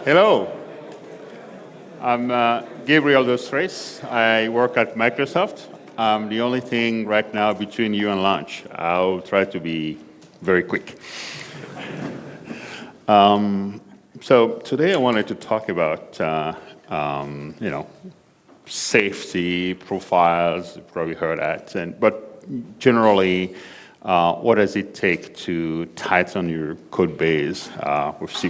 Hello, I'm Gabriel Dos Reis. I work at Microsoft. I'm the only thing right now between you and lunch. I'll try to be very quick. So today I wanted to talk about, safety profiles. You probably heard that, but generally, what does it take to tighten your code base with C++?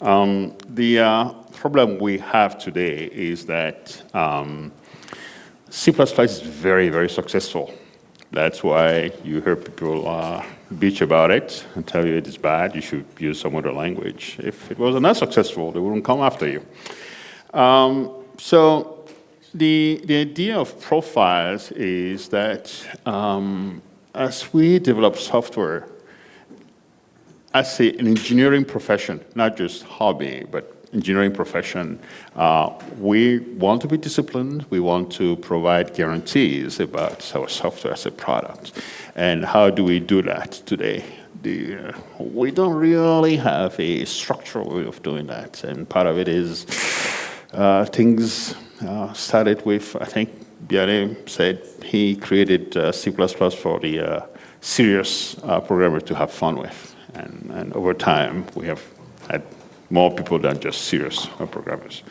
The problem we have today is that C++ is very, very successful. That's why you hear people bitch about it and tell you it is bad, you should use some other language. If it was not successful, they wouldn't come after you. So the idea of profiles is that as we develop software, as an engineering profession, not just hobby, but engineering profession, we want to be disciplined. We want to provide guarantees about our software as a product. And how do we do that today? We don't really have a structural way of doing that. And part of it is things started with, I think, Biane said he created C++ for the serious programmer to have fun with. And over time, we have had more people than just serious programmers.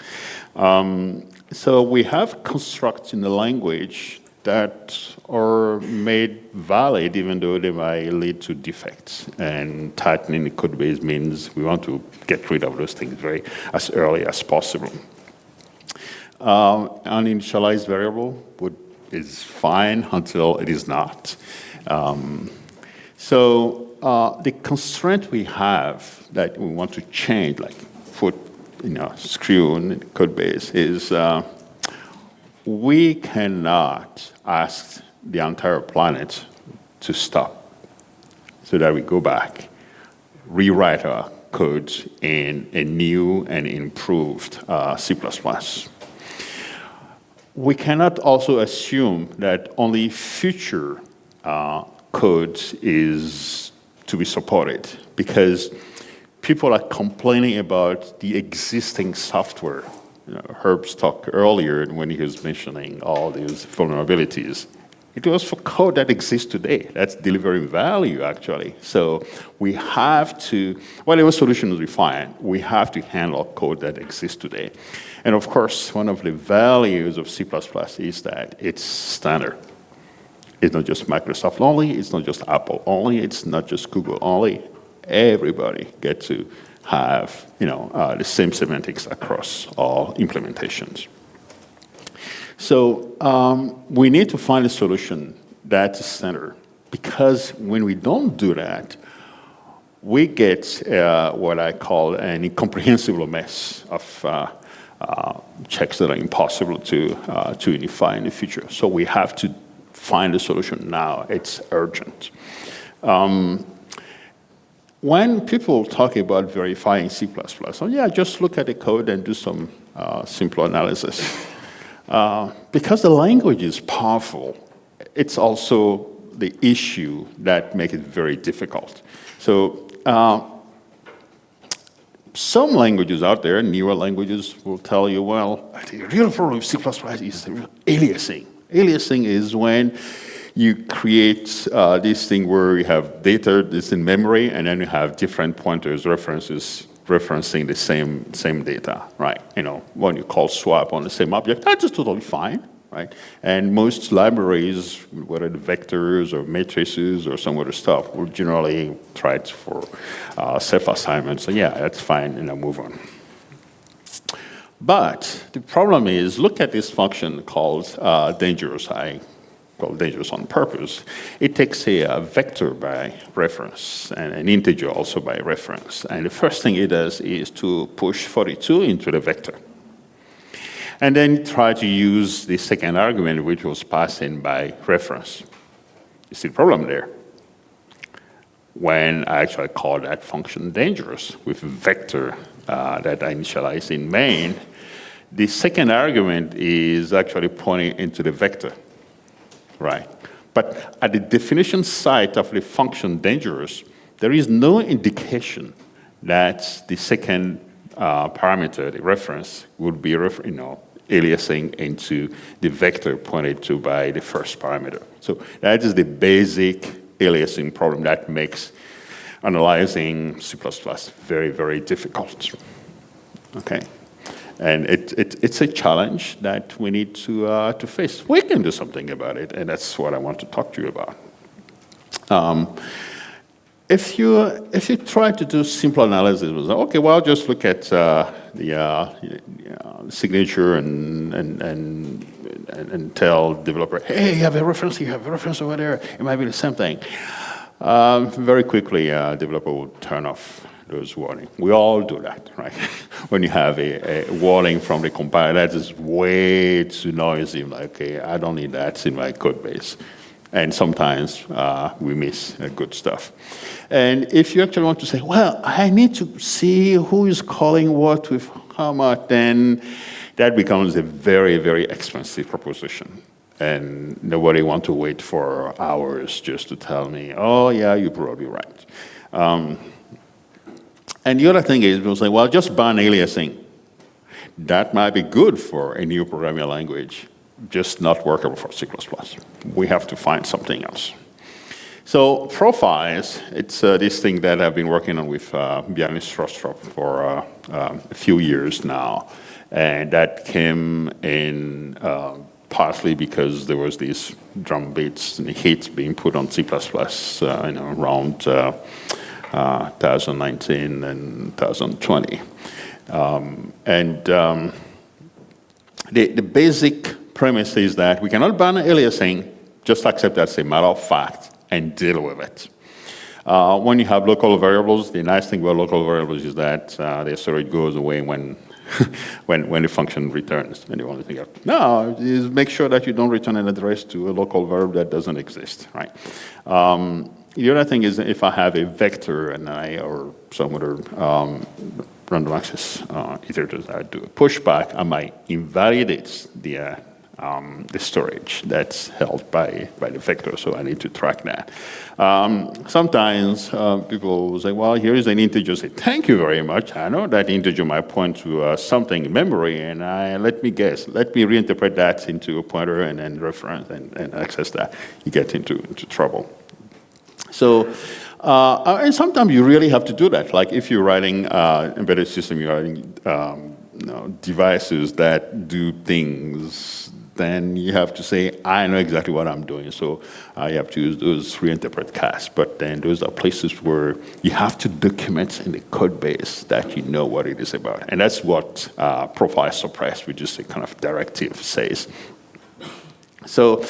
So we have constructs in the language that are made valid even though they might lead to defects. And tightening the code base means we want to get rid of those things as early as possible. An initialized variable is fine until it is not. The constraint we have that we want to change, like put screw in the code base, is we cannot ask the entire planet to stop so that we go back, rewrite our code in a new and improved C++. We cannot also assume that only future code is to be supported because people are complaining about the existing software. Herb's talk earlier when he was mentioning all these vulnerabilities. It was for code that exists today. That's delivering value, actually. So we have to, whatever solution we find, we have to handle code that exists today. And of course, one of the values of C++ is that it's standard. It's not just Microsoft only, it's not just Apple only, it's not just Google only. Everybody gets to have the same semantics across all implementations. So we need to find a solution that's standard, because when we don't do that, we get what I call an incomprehensible mess of checks that are impossible to unify in the future. So we have to find a solution now. It's urgent. When people talk about verifying C++, just look at the code and do some simple analysis. Because the language is powerful, it's also the issue that makes it very difficult. So some languages out there, newer languages, will tell you, well, the real problem with C++ is the aliasing. Aliasing is when you create this thing where you have data that's in memory, and then you have different pointers, references, referencing the same data, right? When you call swap on the same object, that's just totally fine, right? And most libraries, whether the vectors or matrices or some other stuff, will generally try it for self-assignment. So yeah, that's fine, move on. But the problem is, look at this function called dangerous. I call dangerous on purpose. It takes a vector by reference and an integer also by reference. And the first thing it does is to push 42 into the vector. And then try to use the second argument, which was passed in by reference. You see the problem there? When I actually call that function dangerous with a vector that I initialize in main, the second argument is actually pointing into the vector, right? But at the definition site of the function dangerous, there is no indication that the second parameter, the reference, would be aliasing into the vector pointed to by the first parameter. So that is the basic aliasing problem that makes analyzing C++ very, very difficult. Okay, and it's a challenge that we need to face. We can do something about it, and that's what I want to talk to you about. If you try to do simple analysis, okay, well, just look at the signature and tell developer, hey, you have a reference here, you have a reference over there. It might be the same thing. Very quickly, developer will turn off those warnings. We all do that, right? When you have a warning from the compiler, that is way too noisy. Like, okay, I don't need that in my code base. And sometimes we miss good stuff. And if you actually want to say, well, I need to see who is calling what with how much, then that becomes a very, very expensive proposition. And nobody wants to wait for hours just to tell me, oh, yeah, you're probably right. And the other thing is, we'll say, well, just ban aliasing. That might be good for a new programming language, just not workable for C++. We have to find something else. So profiles, it's this thing that I've been working on with Bjarne Strostrup for a few years now. And that came in partly because there was these drum beats and hits being put on C++ around 2019 and 2020. The basic premise is that we cannot ban aliasing, just accept that's a matter of fact and deal with it. When you have local variables, the nice thing about local variables is that the storage goes away when the function returns. And the only thing now is make sure that you don't return an address to a local variable that doesn't exist, right? The other thing is if I have a vector and or some other random access iterators, I do a pushback, I might invalidate the storage that's held by the vector, so I need to track that. Sometimes people will say, well, here is an integer. Say, thank you very much. I know that integer might point to something in memory, and let me guess. Let me reinterpret that into a pointer and then reference and access that. You get into trouble. So, and sometimes you really have to do that. Like if you're writing embedded system, you're writing devices that do things, then you have to say, I know exactly what I'm doing. So you have to use those reinterpret casts. But then those are places where you have to document in the code base that you know what it is about. And that's what profile suppress, which is a kind of directive, says. So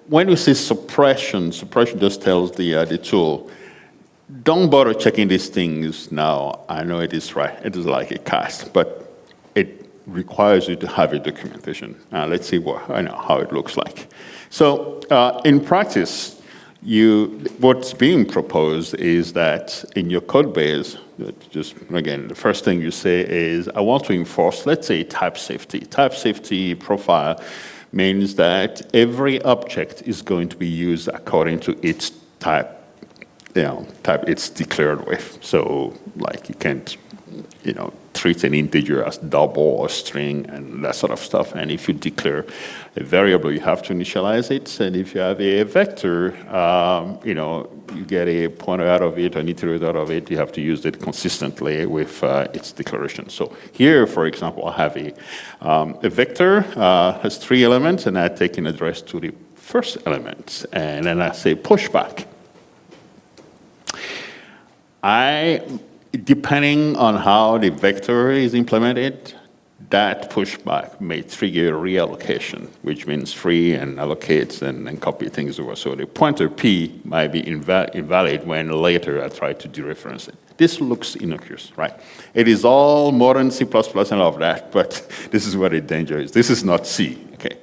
when we say suppression just tells the tool, don't bother checking these things now. I know it is right. It is like a cast, but it requires you to have a documentation. Let's see how it looks like. So in practice, what's being proposed is that in your code base, just again, the first thing you say is, I want to enforce, let's say, type safety. Type safety profile means that every object is going to be used according to its type it's declared with. So, like, you can't, treat an integer as double or string and that sort of stuff. And if you declare a variable, you have to initialize it. And if you have a vector, you get a pointer out of it, an iterator out of it, you have to use it consistently with its declaration. So here, for example, I have a vector, has 3 elements, and I take an address to the first element. And then I say pushback. Depending on how the vector is implemented, that pushback may trigger reallocation, which means free and allocates and copy things over. So the pointer P might be invalid when later I try to dereference it. This looks innocuous, right? It is all modern C++ and all of that, but this is where the danger is. This is not C, okay?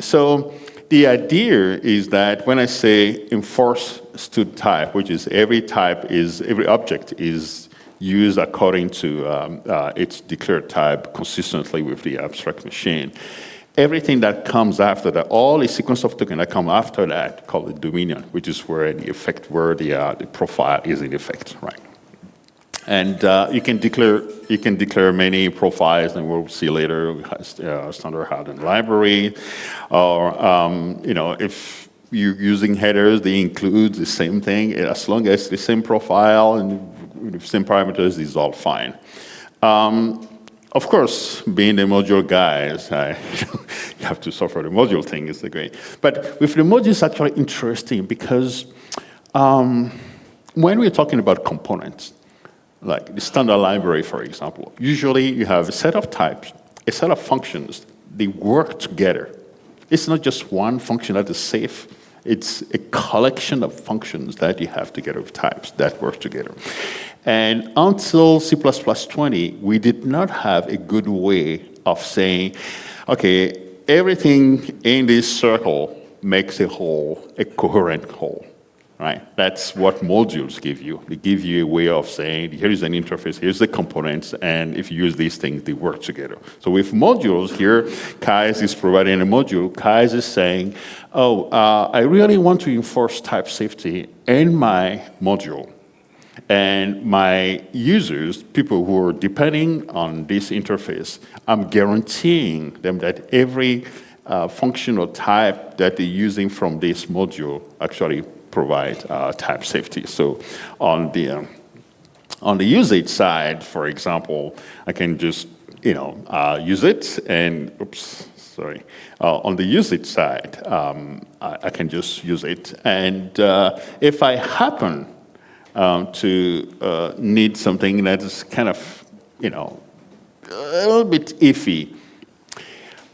So the idea is that when I say enforce std type, which is every object is used according to its declared type consistently with the abstract machine. Everything that comes after that, all the sequence of tokens that come after that, called the dominion, which is where the profile is in effect, right? And you can declare many profiles, and we'll see later standard hardened library, or if you're using headers, they include the same thing. As long as the same profile and the same parameters is all fine. Of course, being the module guys, you have to suffer the module thing is the great. But with the module, it's actually interesting because when we're talking about components, like the standard library, for example, usually you have a set of types, a set of functions, they work together. It's not just one function that is safe, it's a collection of functions that you have together with types that work together. And until C++ 20, we did not have a good way of saying, okay, everything in this circle makes a whole, a coherent whole. Right? That's what modules give you. They give you a way of saying, here's an interface, here's the components, and if you use these things, they work together. So with modules here, Kais is providing a module. Kais is saying, I really want to enforce type safety in my module. And my users, people who are depending on this interface, I'm guaranteeing them that every function or type that they're using from this module actually provide type safety. So on the usage side, for example, I can just use it, and on the usage side, I can just use it, and if I happen to need something that is kind of a little bit iffy.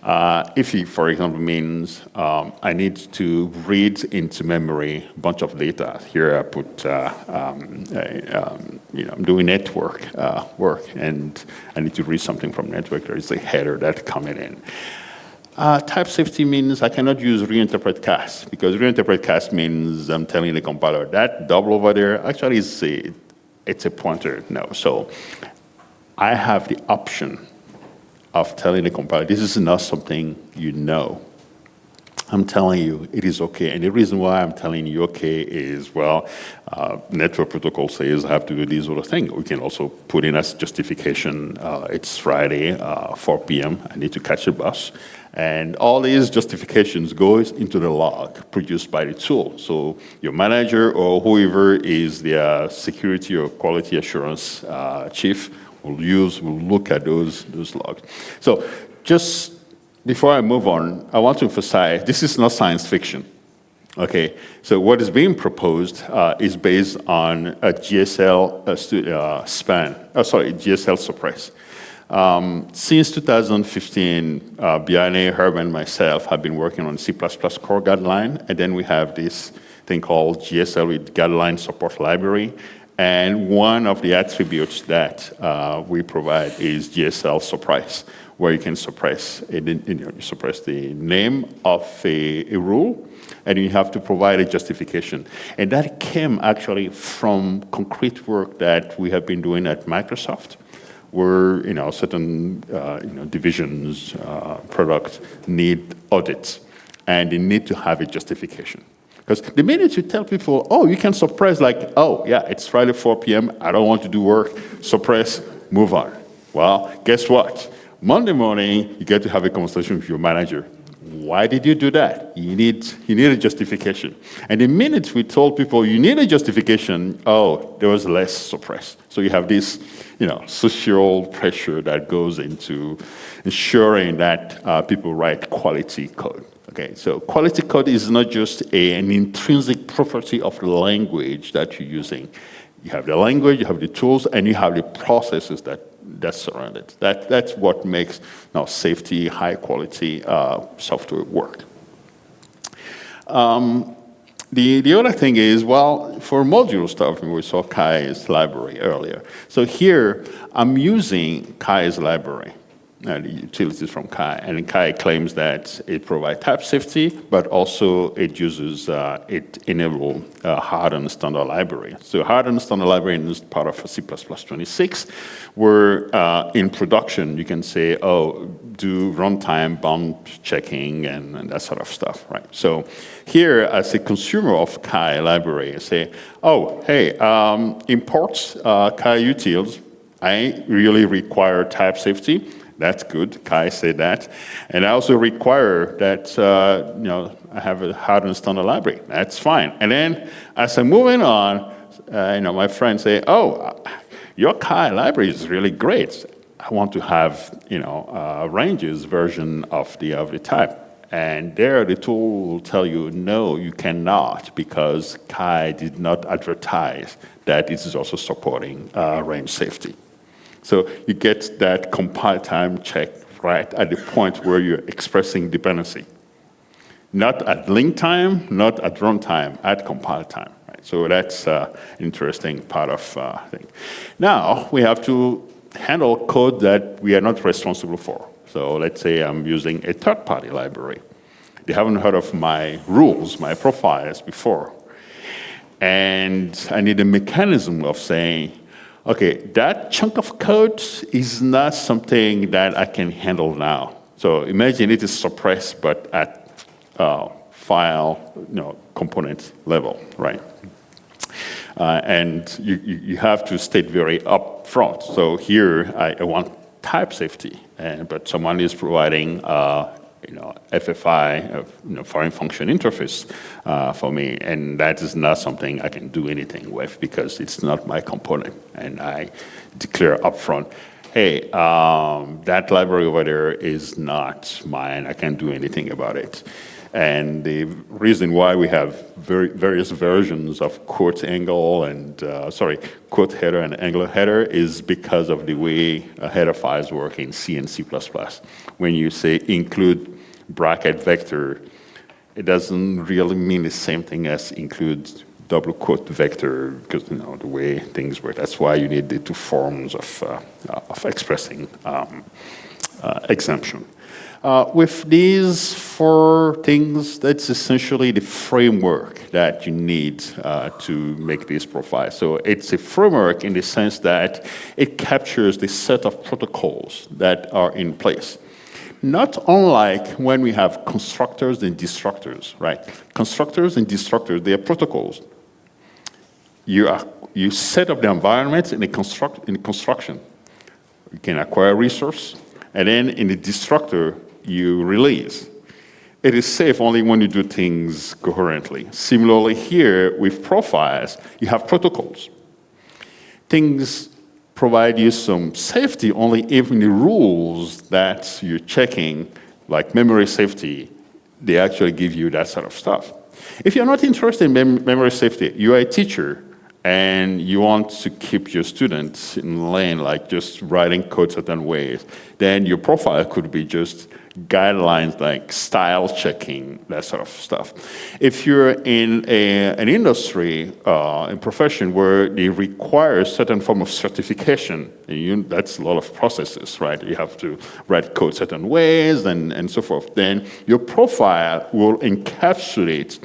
Iffy, for example, means I need to read into memory a bunch of data. Here I put, I'm doing network work, and I need to read something from network. There is a header that's coming in. Type safety means I cannot use reinterpret cast, because reinterpret cast means I'm telling the compiler that double over there actually it's a pointer. No, so I have the option of telling the compiler, this is not something you know. I'm telling you it is okay. And the reason why I'm telling you okay is, well, network protocol says I have to do this sort of thing. We can also put in as justification, it's Friday, 4 p.m., I need to catch a bus. And all these justifications goes into the log produced by the tool. So your manager or whoever is the security or quality assurance chief will look at those logs. So just before I move on, I want to emphasize this is not science fiction. Okay, so what is being proposed is based on a GSL GSL suppress. Since 2015, Biane, Herb, and myself have been working on C++ core guideline, and then we have this thing called GSL with guideline support library. And one of the attributes that we provide is GSL suppress, where you can suppress suppress the name of a rule, and you have to provide a justification. And that came actually from concrete work that we have been doing at Microsoft, where certain divisions, products need audits, and they need to have a justification. Because the minute you tell people, oh, you can suppress, like, oh, yeah, it's Friday 4 p.m., I don't want to do work, suppress, move on. Well, guess what? Monday morning, you get to have a conversation with your manager. Why did you do that? You need a justification. And the minute we told people you need a justification, oh, there was less suppress. So you have this, social pressure that goes into ensuring that people write quality code. Okay, so quality code is not just an intrinsic property of the language that you're using. You have the language, you have the tools, and you have the processes that surround it. That's what makes safety, high quality software work. The other thing is, well, for module stuff, we saw Kai's library earlier. So here, I'm using Kai's library. the utilities from Chi. And Chi claims that it provides type safety, but also it uses, it enables hardened standard library. So hardened standard library is part of C++26, where in production you can say, oh, do runtime bound checking and that sort of stuff, right? So here, as a consumer of Chi library, I say, oh, hey, import Chi utils. I really require type safety. That's good. Chi said that. And I also require that I have a hardened standard library. That's fine. And then as I'm moving on, my friends say, oh, your Chi library is really great. I want to have ranges version of the type. And there the tool will tell you, no, you cannot, because Chi did not advertise that it is also supporting range safety. So you get that compile time check right at the point where you're expressing dependency. Not at link time, not at runtime, at compile time. Right? So that's an interesting part of thing. Now we have to handle code that we are not responsible for. So let's say I'm using a third-party library. They haven't heard of my rules, my profiles before. And I need a mechanism of saying, okay, that chunk of code is not something that I can handle now. So imagine it is suppressed, but at file, component level, right? And you have to state very upfront. So here I want type safety, but someone is providing FFI, foreign function interface for me, and that is not something I can do anything with because it's not my component. And I declare upfront, hey, that library over there is not mine. I can't do anything about it. And the reason why we have various versions of quote angle and, quote header and angular header is because of the way header files work in C and C++. When you say include bracket vector, it doesn't really mean the same thing as include double quote vector because, the way things work. That's why you need the two forms of expressing exemption. With these four things, that's essentially the framework that you need to make this profile. So it's a framework in the sense that it captures the set of protocols that are in place. Not unlike when we have constructors and destructors, right? Constructors and destructors, they are protocols. You set up the environment in the construction. You can acquire a resource, and then in the destructor, you release. It is safe only when you do things coherently. Similarly here, with profiles, you have protocols. Things provide you some safety only if the rules that you're checking, like memory safety, they actually give you that sort of stuff. If you're not interested in memory safety, you're a teacher, and you want to keep your students in lane, like just writing code certain ways, then your profile could be just guidelines like style checking, that sort of stuff. If you're in an industry, a profession where they require a certain form of certification, that's a lot of processes, right? You have to write code certain ways and so forth. Then your profile will encapsulate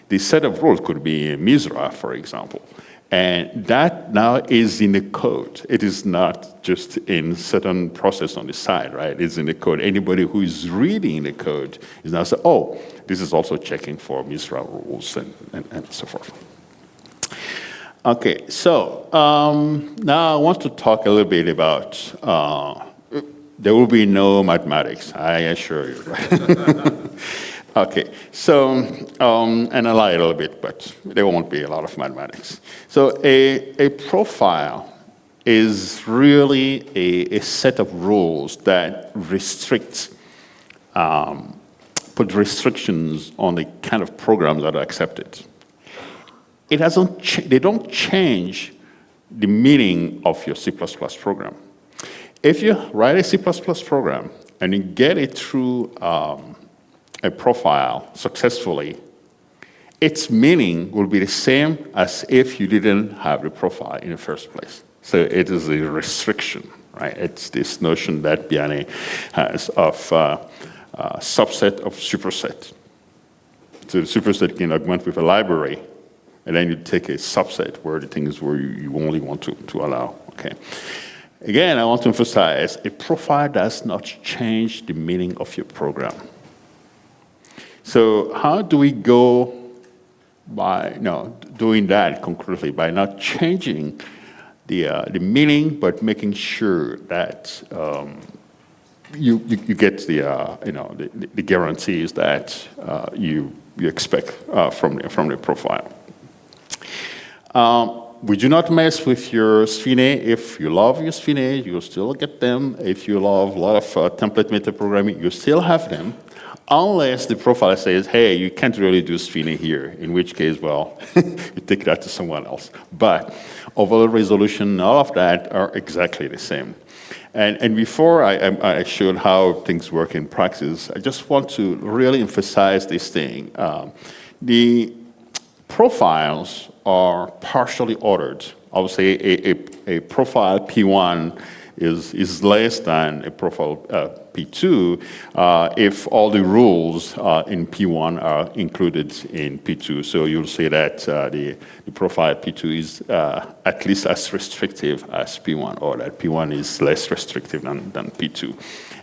the set of rules. Could be MISRA, for example. And that now is in the code. It is not just in certain process on the side, right? It's in the code. Anybody who is reading the code is now saying, oh, this is also checking for MISRA rules and so forth. Okay, so now I want to talk a little bit about, there will be no mathematics, I assure you, right? Okay, so, and I lie a little bit, but there won't be a lot of mathematics. So a profile is really a set of rules that restrict, put restrictions on the kind of programs that are accepted. It hasn't, they don't change the meaning of your C++ program. If you write a C++ program and you get it through a profile successfully, its meaning will be the same as if you didn't have the profile in the first place. So it is a restriction, right? It's this notion that Biane has of subset of superset. So the superset can augment with a library, and then you take a subset where the things where you only want to allow, okay? Again, I want to emphasize, a profile does not change the meaning of your program. So how do we go by doing that concretely? By not changing the meaning, but making sure that you get the guarantees that you expect from the profile. We do not mess with your Sphinx. If you love your Sphinx, you'll still get them. If you love a lot of template metaprogramming, you still have them, unless the profile says, hey, you can't really do Sphinx here, in which case, well, you take that to someone else. But overall resolution, all of that are exactly the same. And before I showed how things work in practice, I just want to really emphasize this thing. The profiles are partially ordered. I would say a profile P1 is less than a profile P2 if all the rules in P1 are included in P2. So you'll see that the profile P2 is at least as restrictive as P1, or that P1 is less restrictive than P2.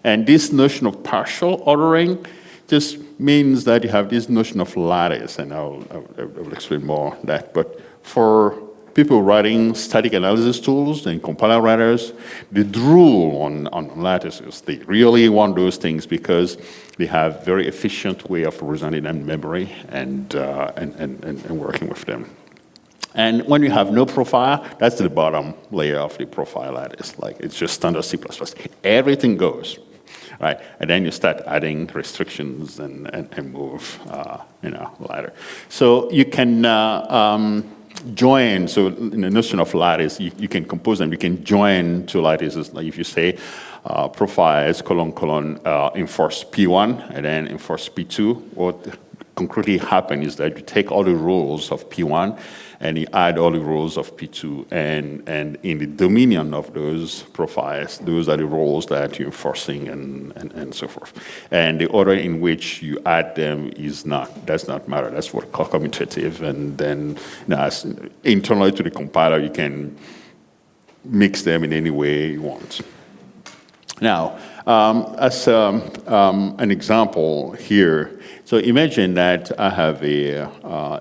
And this notion of partial ordering just means that you have this notion of lattice, and I will explain more on that. But for people writing static analysis tools and compiler writers, the rule on lattices, they really want those things because they have very efficient way of representing them in memory and working with them. And when you have no profile, that's the bottom layer of the profile lattice. Like, it's just standard C++. Everything goes. Right, and then you start adding restrictions and move, ladder. So you can join. So in the notion of lattice, you can compose them. You can join two lattices. Like if you say profiles : enforce P1 and then enforce P2. What concretely happens is that you take all the rules of P1 and you add all the rules of P2, and in the dominion of those profiles, those are the rules that you're enforcing and so forth. And the order in which you add them does not matter. That's what we call commutative. And then internally to the compiler, you can mix them in any way you want. Now, as an example here, so imagine that I have a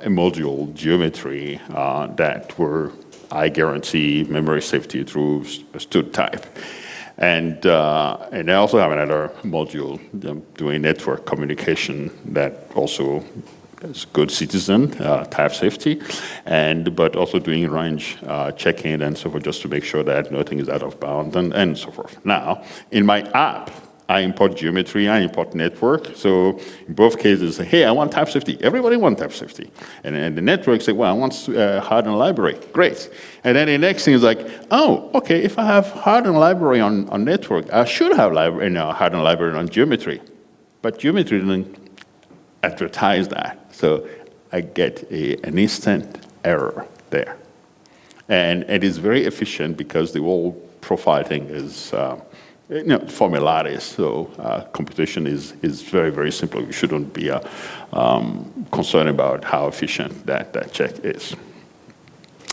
module geometry that where I guarantee memory safety through a stud type. And I also have another module doing network communication that also is good citizen type safety, but also doing range checking and so forth, just to make sure that nothing is out of bounds and so forth. Now, in my app, I import geometry, I import network. So in both cases, hey, I want type safety. Everybody wants type safety. And the network say, well, I want hardened library. Great. And then the next thing is like, oh, okay, if I have hardened library on network, I should have hardened library on geometry. But geometry didn't advertise that. So I get an instant error there. And it is very efficient because the whole profile thing is formulated. So computation is very, very simple. You shouldn't be concerned about how efficient that check is.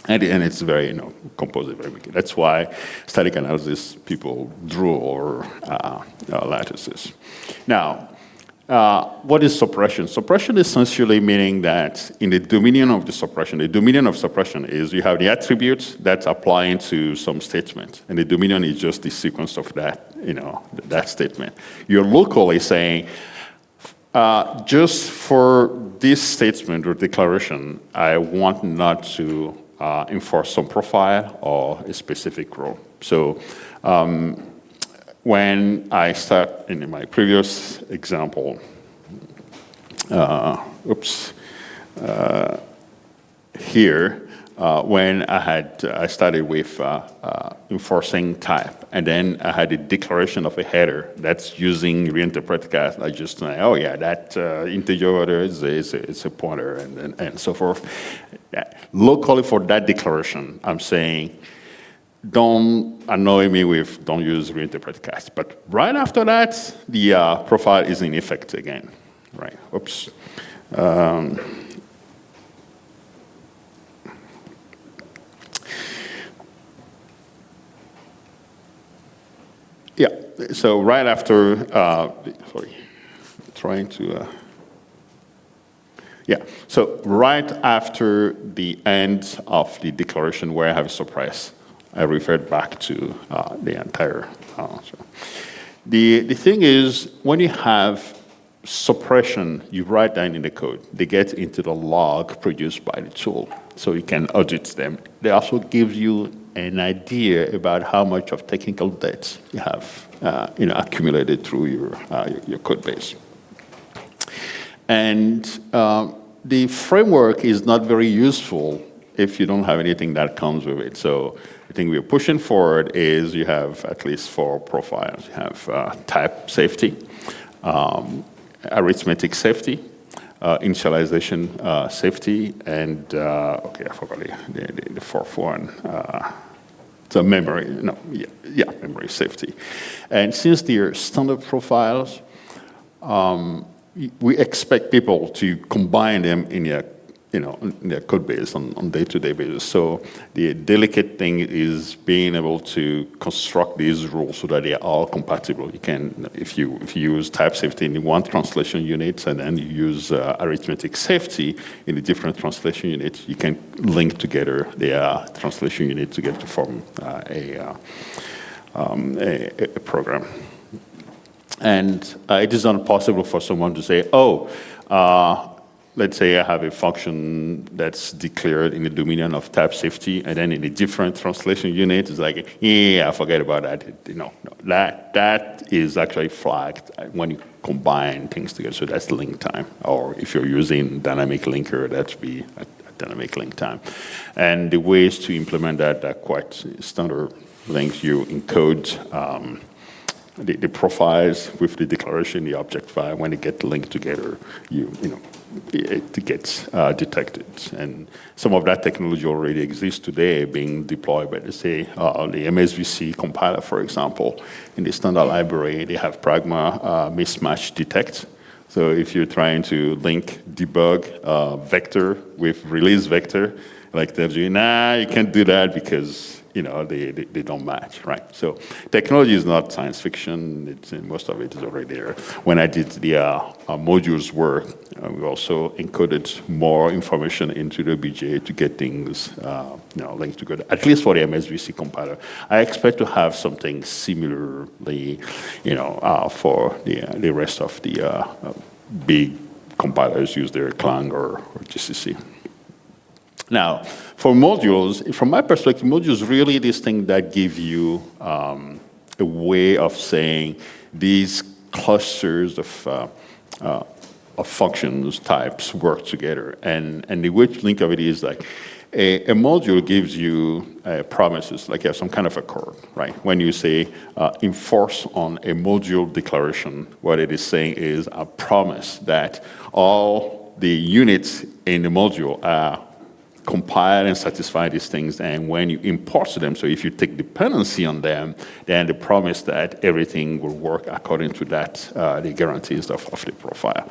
And it's very, composite, very big. That's why static analysis people draw or lattices. Now, what is suppression? Suppression is essentially meaning that in the dominion of the dominion of suppression is you have the attributes that's applying to some statement, and the dominion is just the sequence of that, that statement. You're locally saying, just for this statement or declaration, I want not to enforce some profile or a specific role. So, when I start in my previous example, here, when I started with enforcing type, and then I had a declaration of a header that's using reinterpret cast. I just say, oh yeah, that integer order is a pointer, and so forth. Locally for that declaration, I'm saying, don't annoy me with don't use reinterpret cast. But right after that, the profile is in effect again, right? Oops. Yeah, so right after, sorry, trying to, yeah, so right after the end of the declaration where I have suppressed, I referred back to the entire. The thing is, when you have suppression, you write down in the code, they get into the log produced by the tool, so you can audit them. They also give you an idea about how much of technical debt you have accumulated through your code base. And the framework is not very useful if you don't have anything that comes with it. So the thing we're pushing forward is you have at least 4 profiles. You have type safety, arithmetic safety, initialization safety, and okay, I forgot the 4th one. So memory, memory safety. And since they're standard profiles, we expect people to combine them in their code base on day-to-day basis. So the delicate thing is being able to construct these rules so that they are all compatible. You can, if you use type safety in one translation unit and then you use arithmetic safety in a different translation unit, you can link together the translation unit to get to form a program. And it is not possible for someone to say, let's say I have a function that's declared in the dominion of type safety, and then in a different translation unit, it's like, I forget about that. No, that is actually flagged when you combine things together. So that's link time. Or if you're using dynamic linker, that would be a dynamic link time. And the ways to implement that are quite standard links. You encode the profiles with the declaration, the object file. When they get linked together, it gets detected. And some of that technology already exists today, being deployed by, let's say, the MSVC compiler, for example. In the standard library, they have pragma mismatch detect. So if you're trying to link debug vector with release vector, like tells you, you can't do that because they don't match, right? So technology is not science fiction. Most of it is already there. When I did the modules work, we also encoded more information into the BJ to get things linked together, at least for the MSVC compiler. I expect to have something similarly, for the rest of the big compilers use their Clang or GCC. Now, for modules, from my perspective, modules really this thing that give you a way of saying these clusters of functions types work together. And the way to think of it is like a module gives you promises, like you have some kind of a code, right? When you say enforce on a module declaration, what it is saying is a promise that all the units in the module are compile and satisfy these things, and when you import them, so if you take dependency on them, then the promise that everything will work according to that, the guarantees of the profile.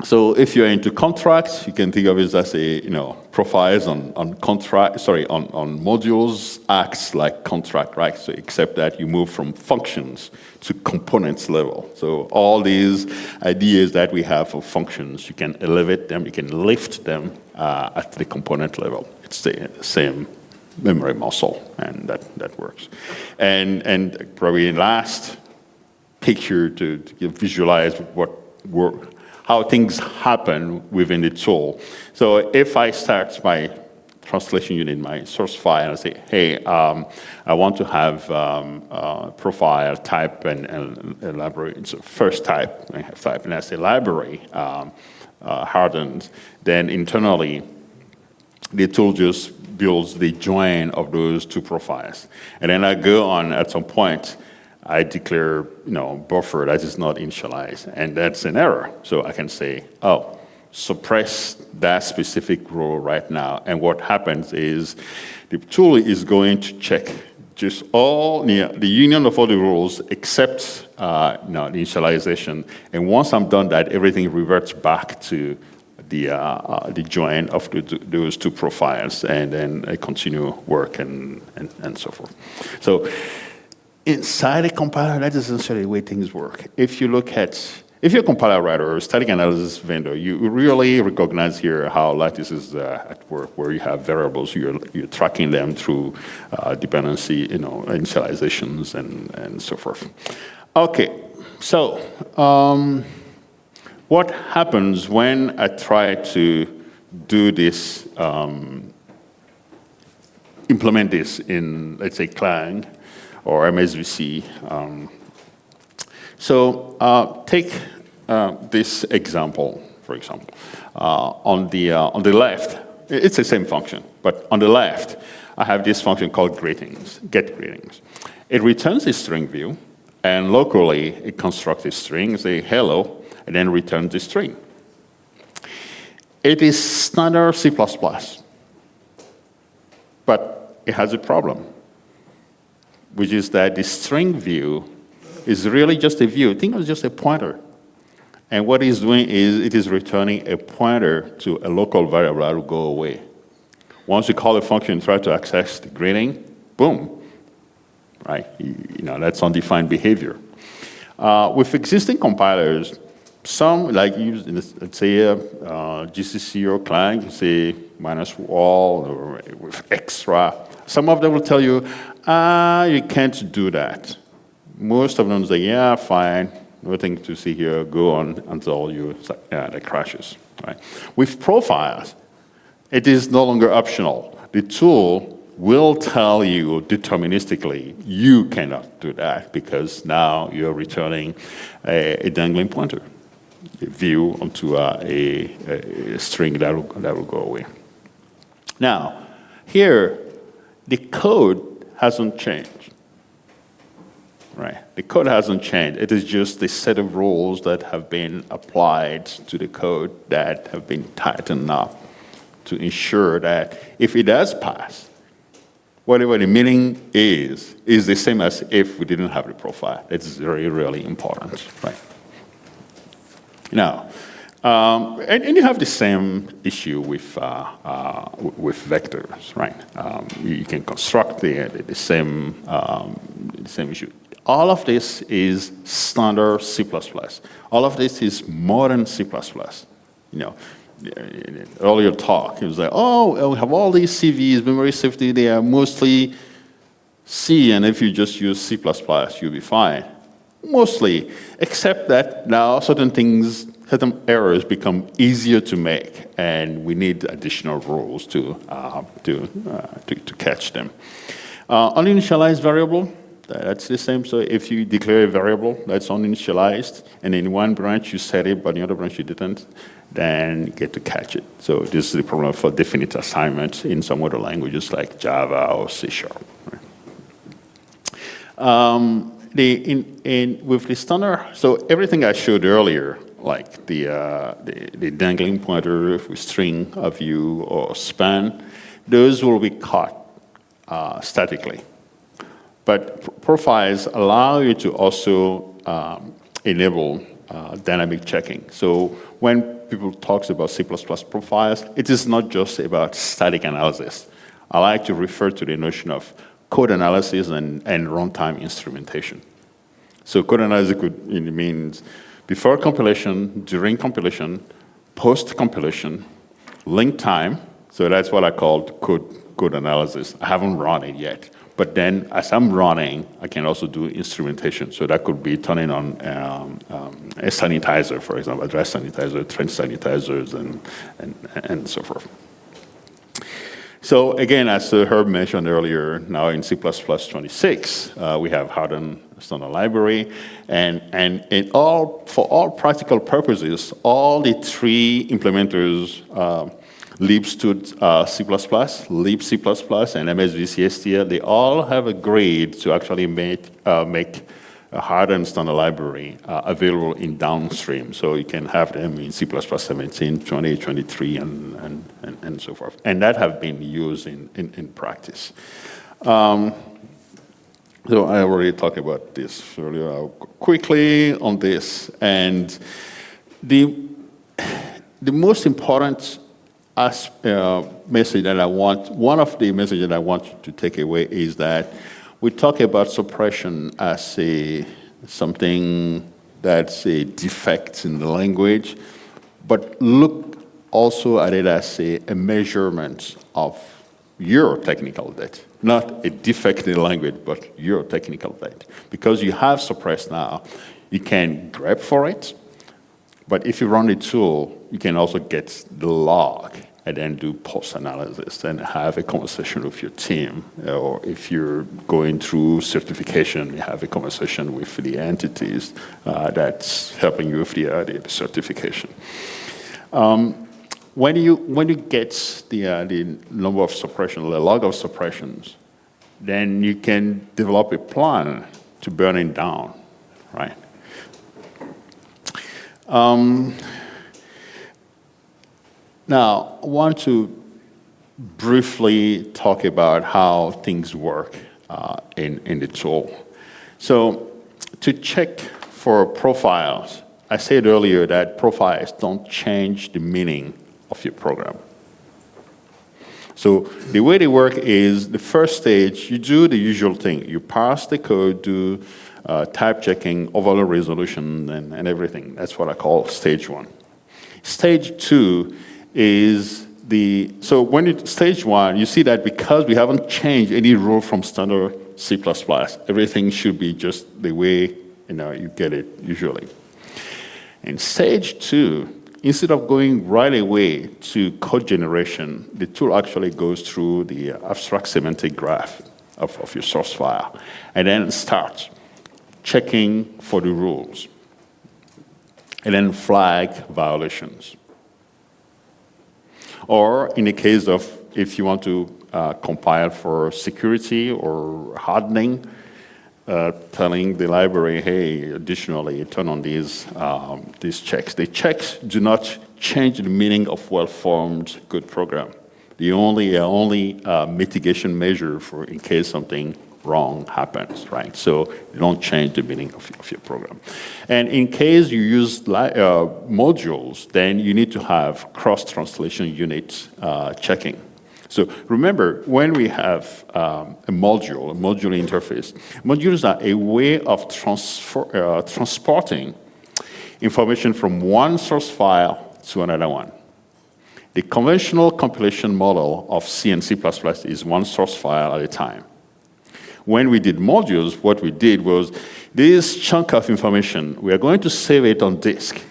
So if you're into contracts, you can think of it as profiles on modules acts like contract, right? So except that you move from functions to components level. So all these ideas that we have for functions, you can elevate them, you can lift them at the component level. It's the same memory muscle, and that works. And probably last picture to visualize how things happen within the tool. So if I start my translation unit, my source file, and I say, hey, I want to have profile, type, and library. It's a first type, I have type, and I say library hardened. Then internally, the tool just builds the join of those two profiles. And then I go on at some point, I declare, buffer that is not initialized, and that's an error. So I can say, suppress that specific rule right now. And what happens is the tool is going to check just all the union of all the rules except the initialization. And once I'm done that, everything reverts back to the join of those two profiles, and then I continue work and so forth. So inside a compiler, that is essentially the way things work. If you're a compiler writer or a static analysis vendor, you really recognize here how lattice is at work, where you have variables, you're tracking them through dependency, initializations and so forth. Okay, so what happens when I try to do this, implement this in, let's say, Clang or MSVC? Take this example, for example. On the left, it's the same function, but on the left, I have this function called greetings, get greetings. It returns a string view, and locally, it constructs a string, say hello, and then returns the string. It is standard C++, but it has a problem, which is that the string view is really just a view. Think of it as just a pointer. And what it's doing is it is returning a pointer to a local variable that will go away. Once you call a function and try to access the greeting, boom, right? That's undefined behavior. With existing compilers, some, like let's say GCC or Clang, you say -wall or with extra. Some of them will tell you, you can't do that. Most of them say, yeah, fine, nothing to see here, go on until that crashes. Right? With profiles, it is no longer optional. The tool will tell you deterministically, you cannot do that because now you're returning a dangling pointer, a view onto a string that will go away. Now, here, the code hasn't changed. Right. The code hasn't changed. It is just a set of rules that have been applied to the code that have been tightened up to ensure that if it does pass, whatever the meaning is the same as if we didn't have the profile. It's very, really important. Right. Now, and you have the same issue with vectors, right? You can construct the same issue. All of this is standard C++. All of this is modern C++. Earlier talk, it was like, we have all these CVs, memory safety, they are mostly C, and if you just use C++, you'll be fine. Mostly, except that now certain errors become easier to make, and we need additional rules to catch them. Uninitialized variable, that's the same. So if you declare a variable that's uninitialized, and in one branch you set it, but in the other branch you didn't, then you get to catch it. So this is the problem for definite assignment in some other languages like Java or C#. Right? With the standard, so everything I showed earlier, like the dangling pointer with string of view or span, those will be caught statically. But profiles allow you to also enable dynamic checking. So when people talk about C++ profiles, it is not just about static analysis. I like to refer to the notion of code analysis and runtime instrumentation. So code analysis means before compilation, during compilation, post-compilation, link time. So that's what I called code analysis. I haven't run it yet. But then, as I'm running, I can also do instrumentation. So that could be turning on a sanitizer, for example, address sanitizer, trench sanitizers, and so forth. So again, as Herb mentioned earlier, now in C++ 26, we have hardened standard library, and for all practical purposes, all the three implementers lib stood C++, lib C++, and MSVC STL, they all have agreed to actually make a hardened standard library available in downstream. So you can have them in C++ 17, 20, 23, and so forth. And that have been used in practice. So I already talked about this earlier. I'll go quickly on this. And the most important message that I want, one of the messages that I want you to take away is that we talk about suppression as something that's a defect in the language, but look also at it as a measurement of your technical debt. Not a defect in the language, but your technical debt. Because you have suppressed now, you can grep for it, but if you run the tool, you can also get the log and then do post-analysis and have a conversation with your team. Or if you're going through certification, you have a conversation with the entities that's helping you with the certification. When you get the number of suppressions, the log of suppressions, then you can develop a plan to burn it down, right? Now, I want to briefly talk about how things work in the tool. So to check for profiles, I said earlier that profiles don't change the meaning of your program. So the way they work is the first stage, you do the usual thing. You parse the code, do type checking, overall resolution, and everything. That's what I call stage one. Stage two is stage one, you see that because we haven't changed any rule from standard C++, everything should be just the way you get it usually. In stage two, instead of going right away to code generation, the tool actually goes through the abstract semantic graph of your source file and then starts checking for the rules and then flag violations. Or in the case of if you want to compile for security or hardening, telling the library, hey, additionally, turn on these checks. The checks do not change the meaning of well-formed good program. The only mitigation measure for in case something wrong happens, right? So you don't change the meaning of your program. And in case you use modules, then you need to have cross-translation unit checking. So remember, when we have a module interface, modules are a way of transporting information from one source file to another one. The conventional compilation model of C and C++ is one source file at a time. When we did modules, what we did was this chunk of information, we are going to save it on disk.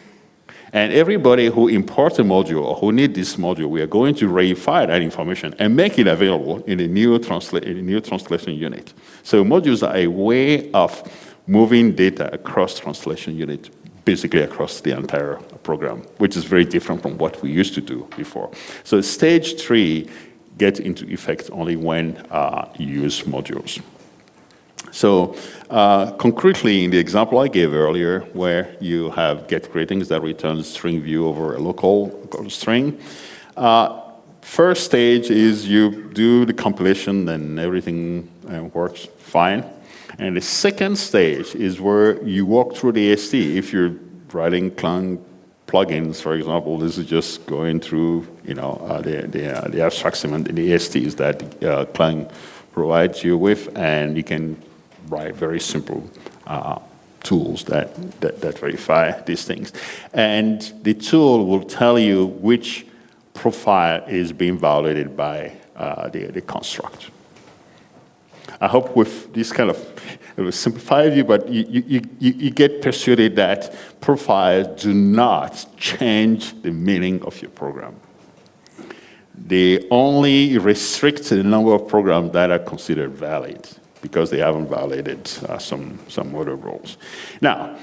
And everybody who imports a module or who needs this module, we are going to reify that information and make it available in a new translation unit. So modules are a way of moving data across translation unit, basically across the entire program, which is very different from what we used to do before. So stage 3 gets into effect only when you use modules. So concretely, in the example I gave earlier, where you have get greetings that returns string view over a local string, first stage is you do the compilation and everything works fine. And the second stage is where you walk through the AST. If you're writing Clang plugins, for example, this is just going through the abstract semantic, the ASTs that Clang provides you with, and you can write very simple tools that verify these things. And the tool will tell you which profile is being violated by the construct. I hope with this kind of, it will simplify you, but you get persuaded that profiles do not change the meaning of your program. They only restrict the number of programs that are considered valid, because they haven't violated some other rules. Now,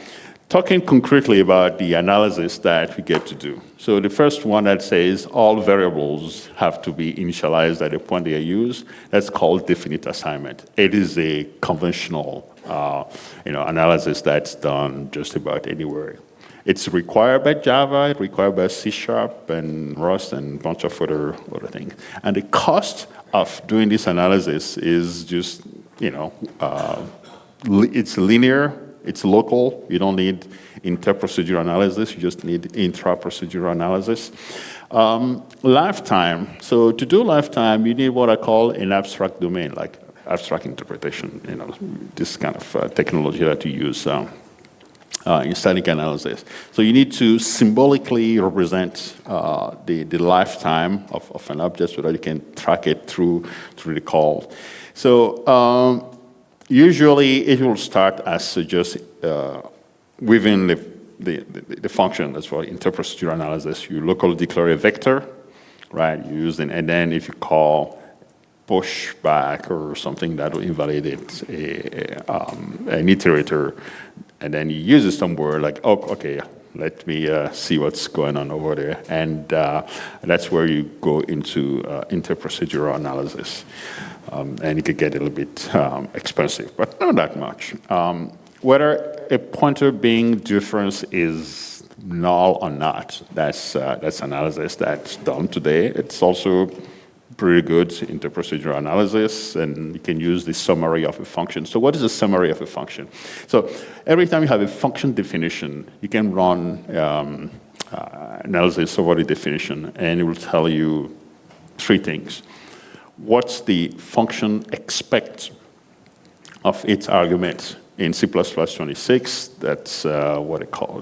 Talking concretely about the analysis that we get to do. So the first one that says all variables have to be initialized at the point they are used, that's called definite assignment. It is a conventional analysis that's done just about anywhere. It's required by Java, it's required by C# and Rust and a bunch of other things. And the cost of doing this analysis is just, it's linear, it's local. You don't need inter-procedural analysis. You just need intra-procedural analysis. Lifetime. So to do lifetime, you need what I call an abstract domain, like abstract interpretation. This kind of technology that you use in static analysis. So you need to symbolically represent the lifetime of an object so that you can track it through the call. So usually, it will start as just within the function. That's for interprocedural analysis. You locally declare a vector, right? And then if you call pushback or something that will invalidate an iterator, and then you use it somewhere like, oh, okay, let me see what's going on over there. And that's where you go into interprocedural analysis. And it could get a little bit expensive, but not that much. Whether a pointer being difference is null or not, that's analysis that's done today. It's also pretty good interprocedural analysis, and you can use the summary of a function. So what is a summary of a function? So every time you have a function definition, you can run analysis over the definition, and it will tell you three things. What's the function expect of its argument? In C++ 26, that's what they call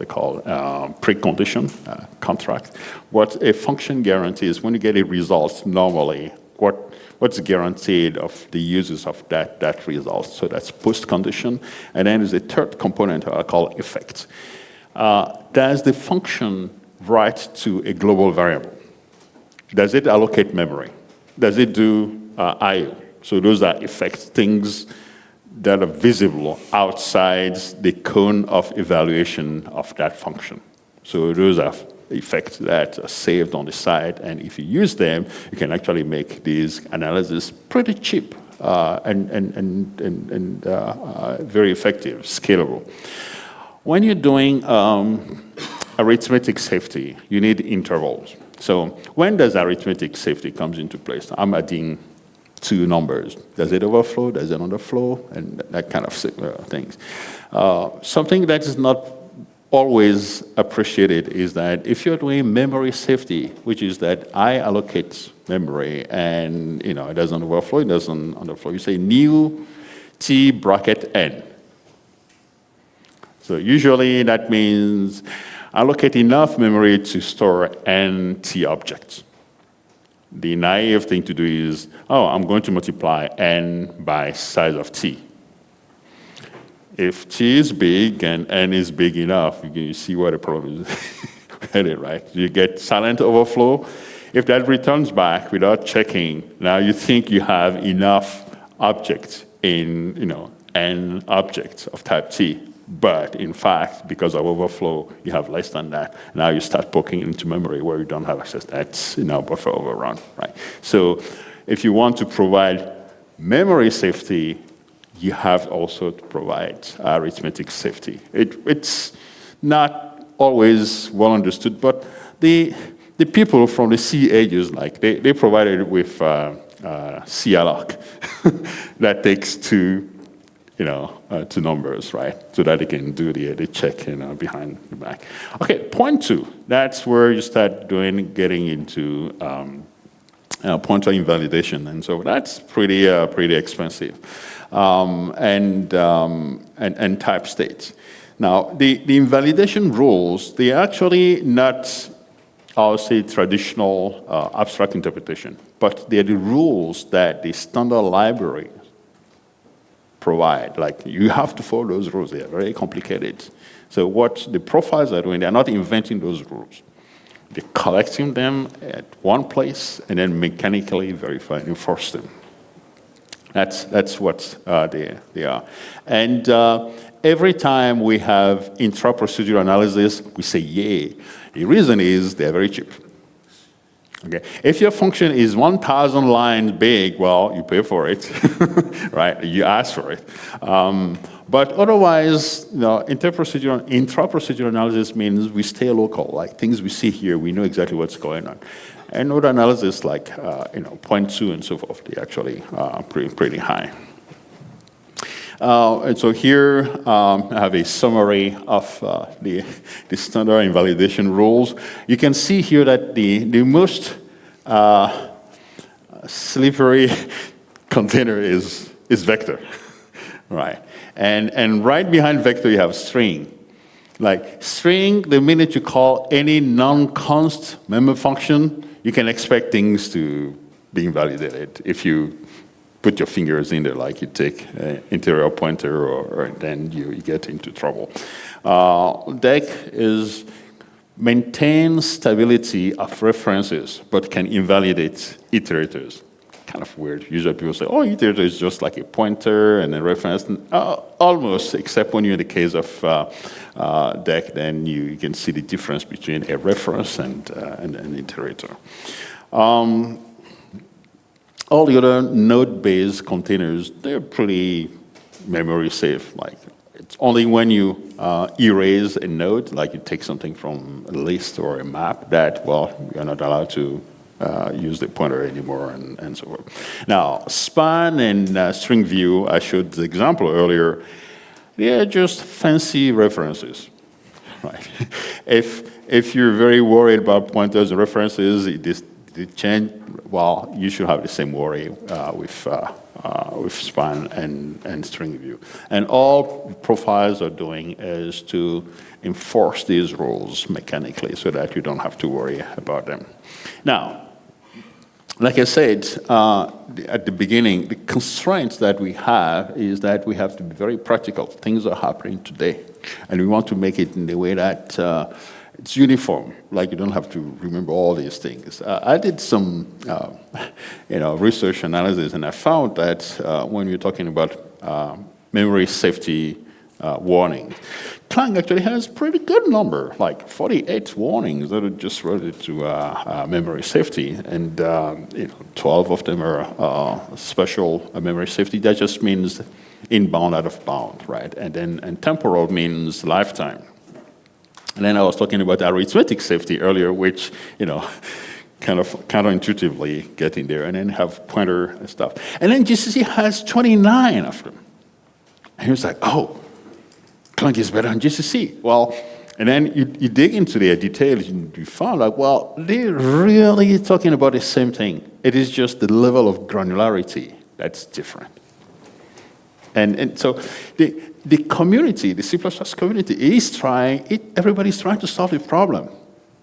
precondition contract. What a function guarantees when you get a result normally, what's guaranteed of the uses of that result? So that's postcondition. And then there's a third component I call effect. Does the function write to a global variable? Does it allocate memory? Does it do I/O? So those are effects, things that are visible outside the cone of evaluation of that function. So those are effects that are saved on the side, and if you use them, you can actually make these analyses pretty cheap and very effective, scalable. When you're doing arithmetic safety, you need intervals. So when does arithmetic safety comes into place? I'm adding two numbers. Does it overflow? Does it underflow? And that kind of things. Something that is not always appreciated is that if you're doing memory safety, which is that I allocate memory and it doesn't overflow, it doesn't underflow, you say new T bracket N. So usually that means allocate enough memory to store N T objects. The naive thing to do is, I'm going to multiply N by size of T. If T is big and N is big enough, you see what the problem is, right? You get silent overflow. If that returns back without checking, now you think you have enough objects in, N objects of type T. But in fact, because of overflow, you have less than that. Now you start poking into memory where you don't have access. That's buffer overrun, right? So if you want to provide memory safety, you have also to provide arithmetic safety. It's not always well understood, but the people from the C ages, they provided it with CLOC that takes two numbers, right? So that they can do the check behind the back. Okay, point two. That's where you start getting into pointer invalidation, and so that's pretty expensive. And type states. Now, the invalidation rules, they are actually not, I'll say, traditional abstract interpretation, but they're the rules that the standard library provide. You have to follow those rules. They are very complicated. So what the profiles are doing, they're not inventing those rules. They're collecting them at one place and then mechanically verify and enforce them. That's what they are. And every time we have intra-procedural analysis, we say, yay. The reason is they're very cheap. Okay. If your function is 1,000 lines big, well, you pay for it, right? You ask for it. But otherwise, intra-procedural analysis means we stay local. Like things we see here, we know exactly what's going on. And node analysis, like 0.2 and so forth, they actually pretty high. And so here I have a summary of the standard invalidation rules. You can see here that the most slippery container is vector, right? And right behind vector you have string. Like string, the minute you call any non-const member function, you can expect things to be invalidated if you put your fingers in there, like you take an interior pointer, or then you get into trouble. Dec is maintain stability of references, but can invalidate iterators. Kind of weird. Usually people say, oh, iterator is just like a pointer and a reference. Almost, except when you're in the case of Dec, then you can see the difference between a reference and an iterator. All the other node-based containers, they're pretty memory safe. Like it's only when you erase a node, like you take something from a list or a map, that, well, you're not allowed to use the pointer anymore and so forth. Now, span and string view, I showed the example earlier, they're just fancy references, right? If you're very worried about pointers and references, the change, well, you should have the same worry with span and string view. And all profiles are doing is to enforce these rules mechanically so that you don't have to worry about them. Now, like I said at the beginning, the constraints that we have is that we have to be very practical. Things are happening today, and we want to make it in the way that it's uniform, like you don't have to remember all these things. I did some research analysis, and I found that when you're talking about memory safety warnings, Clang actually has a pretty good number, like 48 warnings that are just related to memory safety, and 12 of them are special memory safety. That just means inbound, out of bound, right? And temporal means lifetime. And then I was talking about arithmetic safety earlier, which, kind of counterintuitively getting there, and then have pointer and stuff. And then GCC has 29 of them. And he was like, oh, Clang is better than GCC. Well, and then you dig into their details, and you found like, well, they're really talking about the same thing. It is just the level of granularity that's different. And so the community, the C++ community is everybody's trying to solve the problem,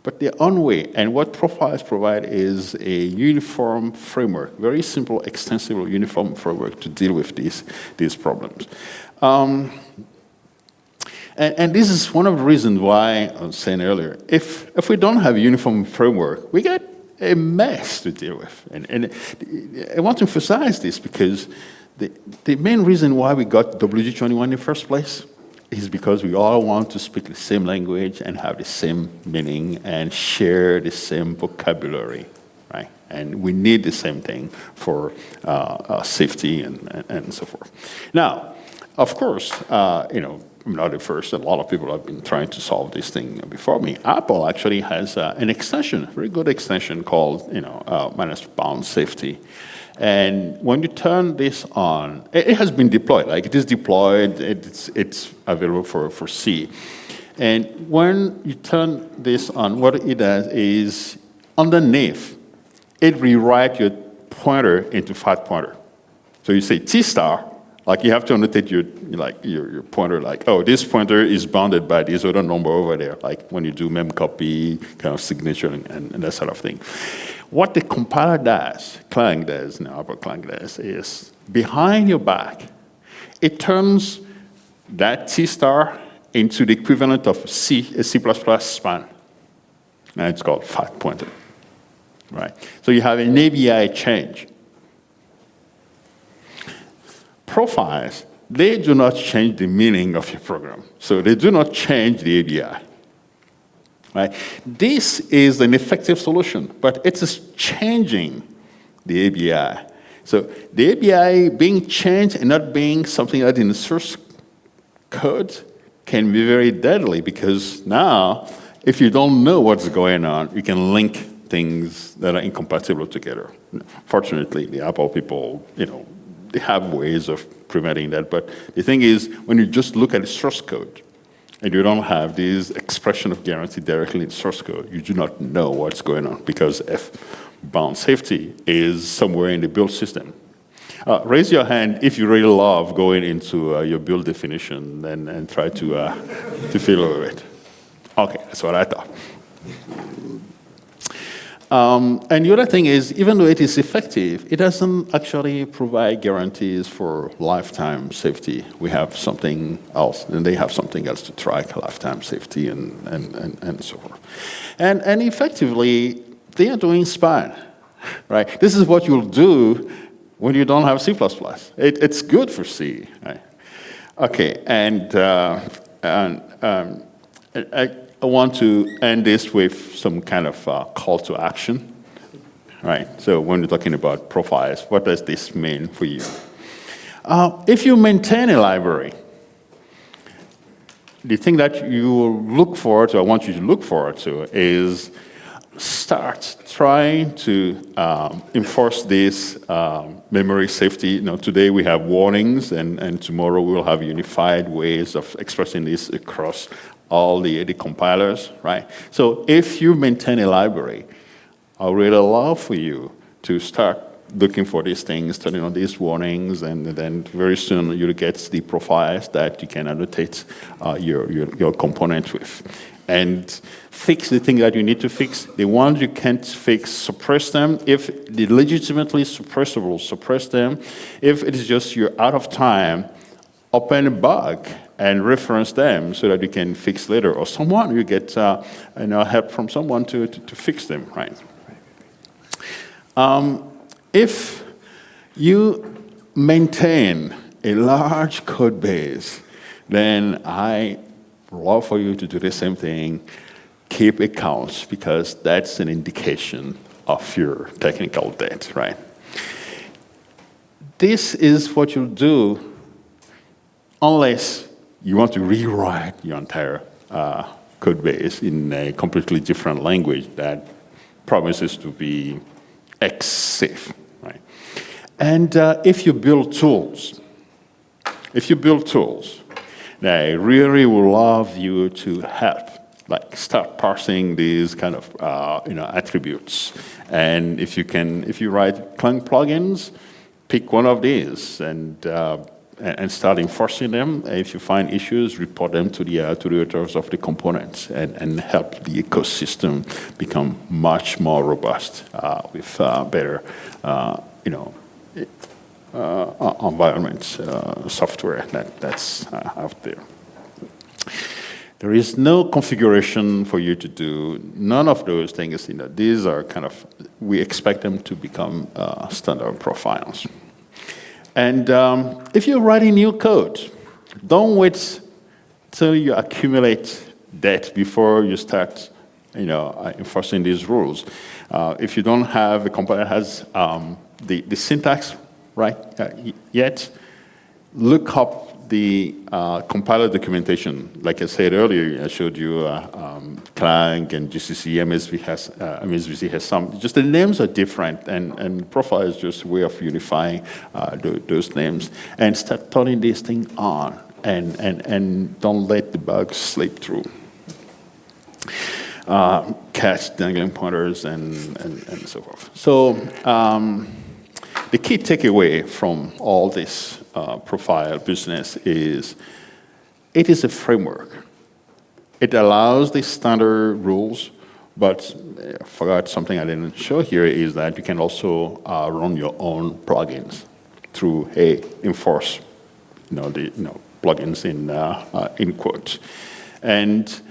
but their own way. And what profiles provide is a uniform framework, very simple, extensible, uniform framework to deal with these problems. And this is one of the reasons why I was saying earlier, if we don't have a uniform framework, we get a mess to deal with. And I want to emphasize this because the main reason why we got WG21 in the first place is because we all want to speak the same language and have the same meaning and share the same vocabulary, right? And we need the same thing for safety and so forth. Now, of course, I'm not the first. A lot of people have been trying to solve this thing before me. Apple actually has an extension, a very good extension called managed bound safety. And when you turn this on, it has been deployed. Like it is deployed, it's available for C. And when you turn this on, what it does is underneath, it rewrites your pointer into fat pointer. So you say T star, like you have to annotate your pointer, like, oh, this pointer is bounded by this other number over there, like when you do memcopy kind of signature and that sort of thing. What the compiler does, Clang does, Apple Clang does, is behind your back, it turns that T star into the equivalent of a C++ span. And it's called fat pointer, right? So you have an ABI change. Profiles, they do not change the meaning of your program. So they do not change the ABI. Right? This is an effective solution, but it is changing the ABI. So the ABI being changed and not being something that in the source code can be very deadly, because now, if you don't know what's going on, you can link things that are incompatible together. Fortunately, the Apple people, they have ways of preventing that. But the thing is, when you just look at the source code, and you don't have this expression of guarantee directly in source code, you do not know what's going on, because F-bound safety is somewhere in the build system. Raise your hand if you really love going into your build definition and try to fiddle with it. Okay, that's what I thought. And the other thing is, even though it is effective, it doesn't actually provide guarantees for lifetime safety. We have something else, and they have something else to track lifetime safety and so forth. And effectively, they are doing SPAN, right? This is what you'll do when you don't have C++. It's good for C, right? Okay, and I want to end this with some kind of call to action, right? So when we're talking about profiles, what does this mean for you? If you maintain a library, the thing that you will look forward to, I want you to look forward to, is start trying to enforce this memory safety. Today we have warnings, and tomorrow we'll have unified ways of expressing this across all the compilers, right? So if you maintain a library, I would really love for you to start looking for these things, turning on these warnings, and then very soon you'll get the profiles that you can annotate your component with. And fix the thing that you need to fix. The ones you can't fix, suppress them. If they're legitimately suppressible, suppress them. If it is just you're out of time, open a bug and reference them so that you can fix later. Or someone, you get help from someone to fix them, right? If you maintain a large code base, then I love for you to do the same thing. Keep accounts, because that's an indication of your technical debt, right? This is what you'll do unless you want to rewrite your entire code base in a completely different language that promises to be X safe, right? And if you build tools, they really will love you to help, like start parsing these kind of attributes. And if you write Clang plugins, pick one of these and start enforcing them. If you find issues, report them to the authors of the components and help the ecosystem become much more robust with better environment software that's out there. There is no configuration for you to do. None of those things. These are we expect them to become standard profiles. And if you're writing new code, don't wait till you accumulate debt before you start, enforcing these rules. If you don't have a compiler that has the syntax right yet, look up the compiler documentation. Like I said earlier, I showed you Clang and GCC, MSVC has some. Just the names are different, and profile is just a way of unifying those names. And start turning this thing on, and don't let the bugs slip through. Catch dangling pointers and so forth. So the key takeaway from all this profile business is it is a framework. It allows the standard rules, but I forgot something I didn't show here is that you can also run your own plugins through enforce, plugins in quotes. And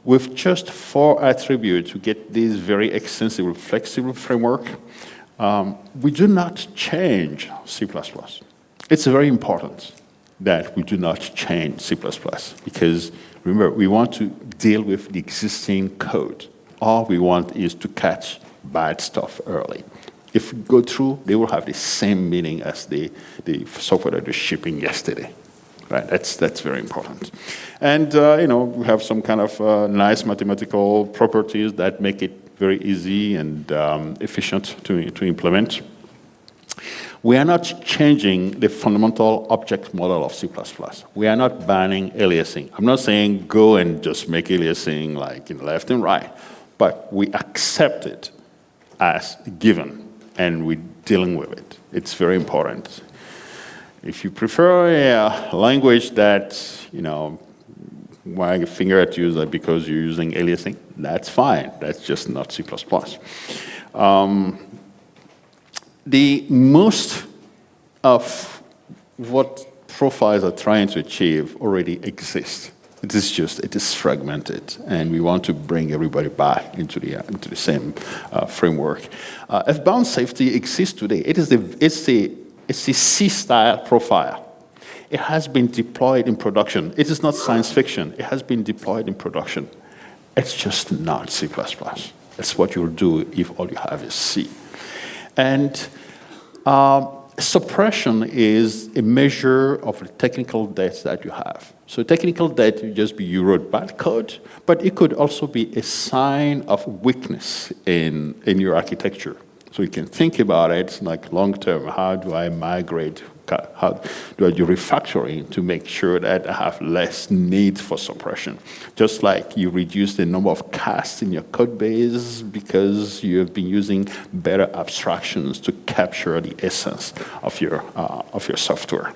with just 4 attributes, you get this very extensible, flexible framework. We do not change C++. it's very important that we do not change C++, because remember, we want to deal with the existing code. All we want is to catch bad stuff early. If we go through, they will have the same meaning as the software that was shipping yesterday. Right, that's very important. And we have some kind of nice mathematical properties that make it very easy and efficient to implement. We are not changing the fundamental object model of C++. We are not banning aliasing. I'm not saying go and just make aliasing like left and right, but we accept it as given, and we're dealing with it. It's very important. If you prefer a language that, wagging a finger at you because you're using aliasing, that's fine. That's just not C++. The most of what profiles are trying to achieve already exists. It is fragmented, and we want to bring everybody back into the same framework. F-bound safety exists today. It's a C-style profile. It has been deployed in production. It is not science fiction. It has been deployed in production. It's just not C++. That's what you'll do if all you have is C. And suppression is a measure of the technical debt that you have. So technical debt would just be you wrote bad code, but it could also be a sign of weakness in your architecture. So you can think about it like long-term. How do I migrate? How do I do refactoring to make sure that I have less need for suppression? Just like you reduce the number of casts in your code base because you have been using better abstractions to capture the essence of your software.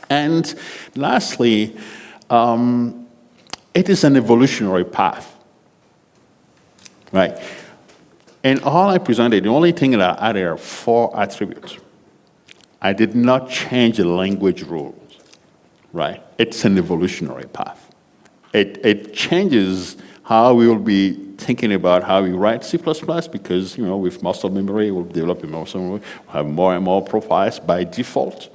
And lastly, it is an evolutionary path, right? And all I presented, the only thing that I added are 4 attributes. I did not change the language rules, right? It's an evolutionary path. It changes how we will be thinking about how we write C++, because with muscle memory, we'll develop a muscle memory, we'll have more and more profiles by default.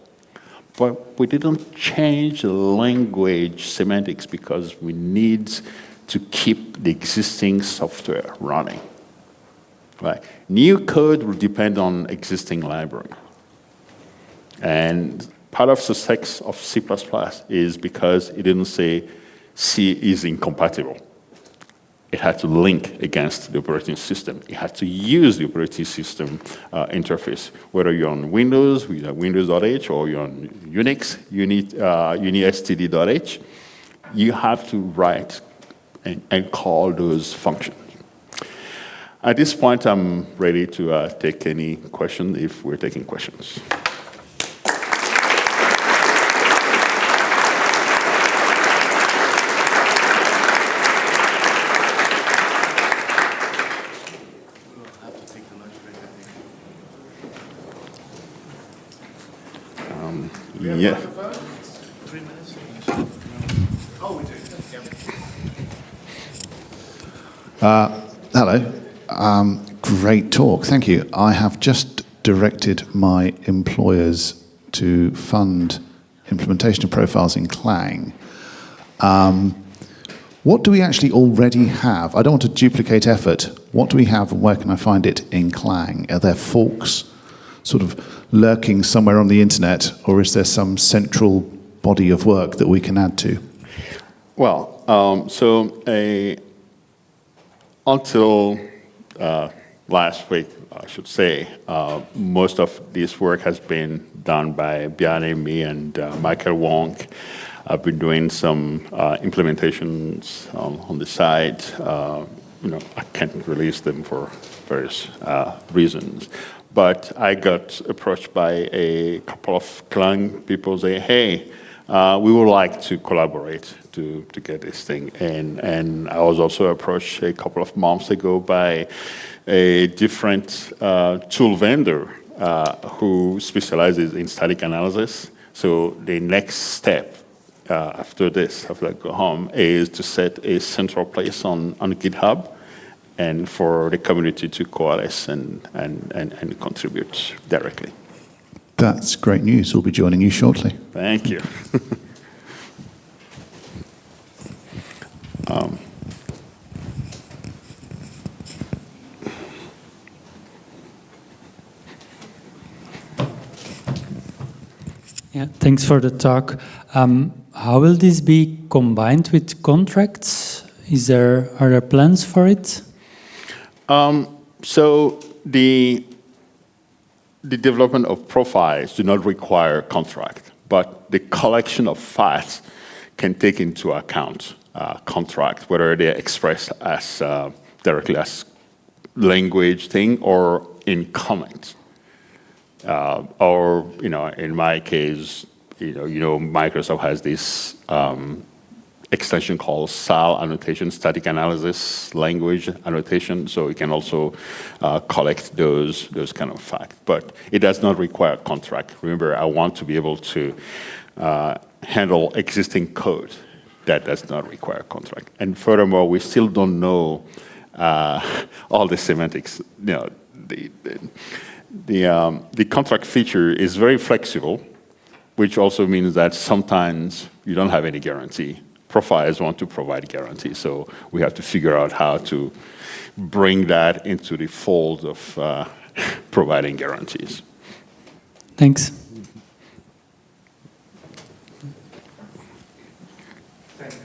But we didn't change the language semantics because we need to keep the existing software running. Right. New code will depend on existing library. And part of the success of C++ is because it didn't say C is incompatible. It had to link against the operating system. It had to use the operating system interface. Whether you're on Windows, with Windows.h, or you're on Unix, unistd.h, you have to write and call those functions. At this point, I'm ready to take any question if we're taking questions. Yeah. 3 minutes? Oh, we do. Hello. Great talk. Thank you. I have just directed my employers to fund implementation of profiles in Clang. What do we actually already have? I don't want to duplicate effort. What do we have and where can I find it in Clang? Are there forks sort of lurking somewhere on the internet, or is there some central body of work that we can add to? Well, until last week, I should say, most of this work has been done by Biane, me, and Michael Wong. I've been doing some implementations on the side. I can't release them for various reasons. But I got approached by a couple of Clang people saying, hey, we would like to collaborate to get this thing in. And I was also approached a couple of months ago by a different tool vendor who specializes in static analysis. So the next step after I go home, is to set a central place on GitHub and for the community to coalesce and contribute directly. That's great news. We'll be joining you shortly. Thank you. Yeah, thanks for the talk. How will this be combined with contracts? Are there plans for it? So the development of profiles do not require contract, but the collection of facts can take into account contract, whether they're expressed as directly as language thing or in comments. Or, in my case, Microsoft has this extension called SAL annotation, static analysis language annotation, so it can also collect those kind of facts. But it does not require a contract. Remember, I want to be able to handle existing code. That does not require a contract. And furthermore, we still don't know all the semantics. The contract feature is very flexible, which also means that sometimes you don't have any guarantee. Profiles want to provide guarantees, so we have to figure out how to bring that into the fold of providing guarantees. Thanks. Thank you.